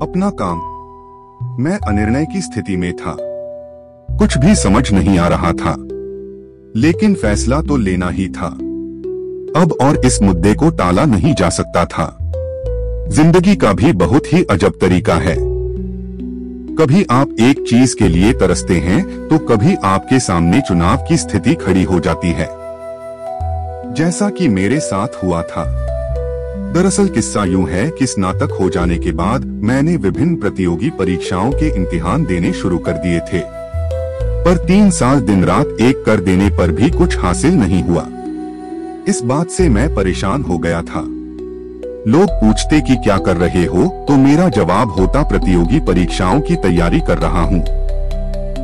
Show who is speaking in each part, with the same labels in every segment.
Speaker 1: अपना काम। मैं अनिर्णय की स्थिति में था। कुछ भी समझ नहीं आ रहा था, लेकिन फैसला तो लेना ही था। अब और इस मुद्दे को टाला नहीं जा सकता था। जिंदगी का भी बहुत ही अजब तरीका है। कभी आप एक चीज के लिए तरसते हैं तो कभी आपके सामने चुनाव की स्थिति खड़ी हो जाती है, जैसा कि मेरे साथ हुआ था। दरअसल किस्सा यूं है कि स्नातक हो जाने के बाद मैंने विभिन्न प्रतियोगी परीक्षाओं के इम्तिहान देने शुरू कर दिए थे, पर 3 साल दिन रात एक कर देने पर भी कुछ हासिल नहीं हुआ। इस बात से मैं परेशान हो गया था। लोग पूछते कि क्या कर रहे हो, तो मेरा जवाब होता प्रतियोगी परीक्षाओं की तैयारी कर रहा हूँ।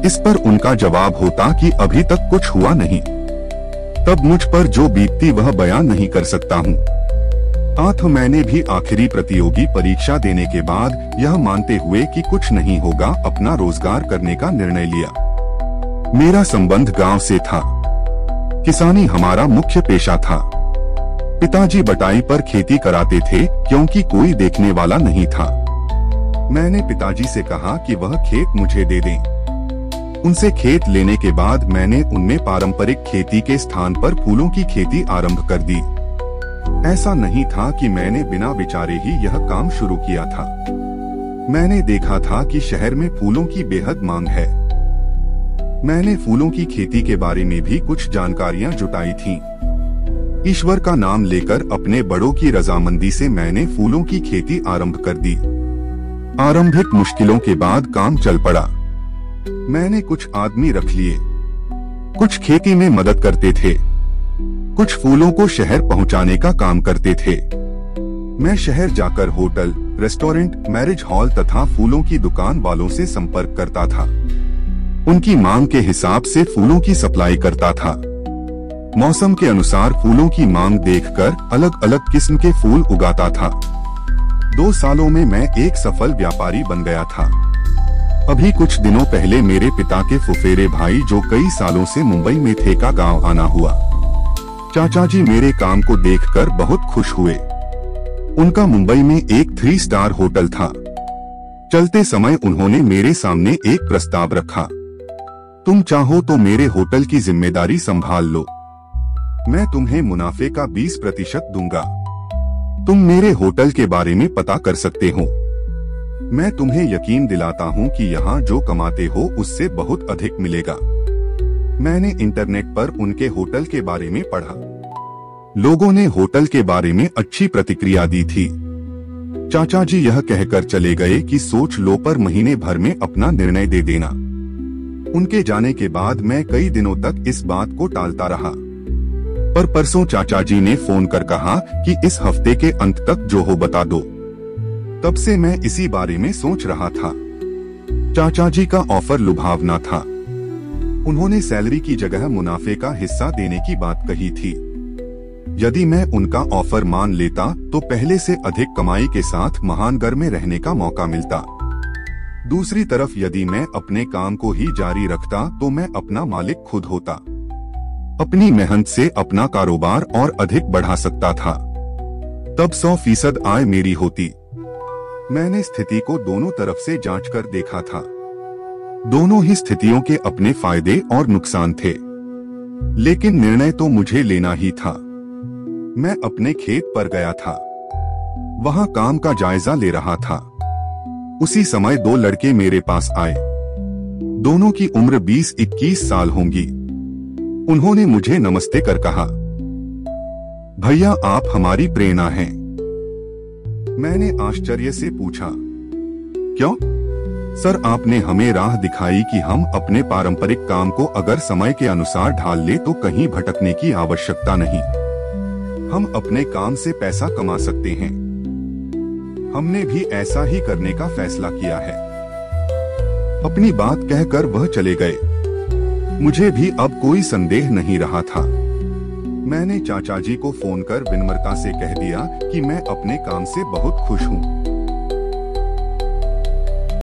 Speaker 1: इस पर उनका जवाब होता कि अभी तक कुछ हुआ नहीं। तब मुझ पर जो बीतती वह बयान नहीं कर सकता हूँ। मैंने भी आखिरी प्रतियोगी परीक्षा देने के बाद यह मानते हुए कि कुछ नहीं होगा, अपना रोजगार करने का निर्णय लिया। मेरा संबंध गांव से था। किसानी हमारा मुख्य पेशा था। पिताजी बटाई पर खेती कराते थे क्योंकि कोई देखने वाला नहीं था। मैंने पिताजी से कहा कि वह खेत मुझे दे दें। उनसे खेत लेने के बाद मैंने उनमें पारंपरिक खेती के स्थान पर फूलों की खेती आरंभ कर दी। ऐसा नहीं था कि मैंने बिना विचारे ही यह काम शुरू किया था। मैंने देखा था कि शहर में फूलों की बेहद मांग है। मैंने फूलों की खेती के बारे में भी कुछ जानकारियां जुटाई थीं। ईश्वर का नाम लेकर अपने बड़ों की रजामंदी से मैंने फूलों की खेती आरंभ कर दी। आरंभिक मुश्किलों के बाद काम चल पड़ा। मैंने कुछ आदमी रख लिए। कुछ खेती में मदद करते थे, कुछ फूलों को शहर पहुंचाने का काम करते थे। मैं शहर जाकर होटल, रेस्टोरेंट, मैरिज हॉल तथा फूलों की दुकान वालों से संपर्क करता था। उनकी मांग के हिसाब से फूलों की सप्लाई करता था। मौसम के अनुसार फूलों की मांग देखकर अलग अलग किस्म के फूल उगाता था। 2 सालों में मैं एक सफल व्यापारी बन गया था। अभी कुछ दिनों पहले मेरे पिता के फुफेरे भाई, जो कई सालों से मुंबई में थे, का गाँव आना हुआ। चाचा जी मेरे काम को देखकर बहुत खुश हुए। उनका मुंबई में एक 3 स्टार होटल था। चलते समय उन्होंने मेरे सामने एक प्रस्ताव रखा, तुम चाहो तो मेरे होटल की जिम्मेदारी संभाल लो। मैं तुम्हें मुनाफे का 20% दूंगा। तुम मेरे होटल के बारे में पता कर सकते हो। मैं तुम्हें यकीन दिलाता हूँ कि यहाँ जो कमाते हो उससे बहुत अधिक मिलेगा। मैंने इंटरनेट पर उनके होटल के बारे में पढ़ा। लोगों ने होटल के बारे में अच्छी प्रतिक्रिया दी थी। चाचा जी यह कहकर चले गए कि सोच लो, पर महीने भर में अपना निर्णय दे देना। उनके जाने के बाद मैं कई दिनों तक इस बात को टालता रहा, पर परसों चाचा जी ने फोन कर कहा कि इस हफ्ते के अंत तक जो हो बता दो। तब से मैं इसी बारे में सोच रहा था। चाचा जी का ऑफर लुभावना था। उन्होंने सैलरी की जगह मुनाफे का हिस्सा देने की बात कही थी। यदि मैं उनका ऑफर मान लेता तो पहले से अधिक कमाई के साथ महान घर में रहने का मौका मिलता। दूसरी तरफ यदि मैं अपने काम को ही जारी रखता तो मैं अपना मालिक खुद होता। अपनी मेहनत से अपना कारोबार और अधिक बढ़ा सकता था। तब 100% आय मेरी होती। मैंने स्थिति को दोनों तरफ से जांच कर देखा था। दोनों ही स्थितियों के अपने फायदे और नुकसान थे, लेकिन निर्णय तो मुझे लेना ही था। मैं अपने खेत पर गया था। वहां काम का जायजा ले रहा था। उसी समय 2 लड़के मेरे पास आए। दोनों की उम्र 20-21 साल होंगी। उन्होंने मुझे नमस्ते कर कहा, भैया आप हमारी प्रेरणा हैं। मैंने आश्चर्य से पूछा, क्यों? सर आपने हमें राह दिखाई कि हम अपने पारंपरिक काम को अगर समय के अनुसार ढाल ले तो कहीं भटकने की आवश्यकता नहीं। हम अपने काम से पैसा कमा सकते हैं। हमने भी ऐसा ही करने का फैसला किया है। अपनी बात कहकर वह चले गए। मुझे भी अब कोई संदेह नहीं रहा था। मैंने चाचा जी को फोन कर विनम्रता से कह दिया कि मैं अपने काम से बहुत खुश हूँ।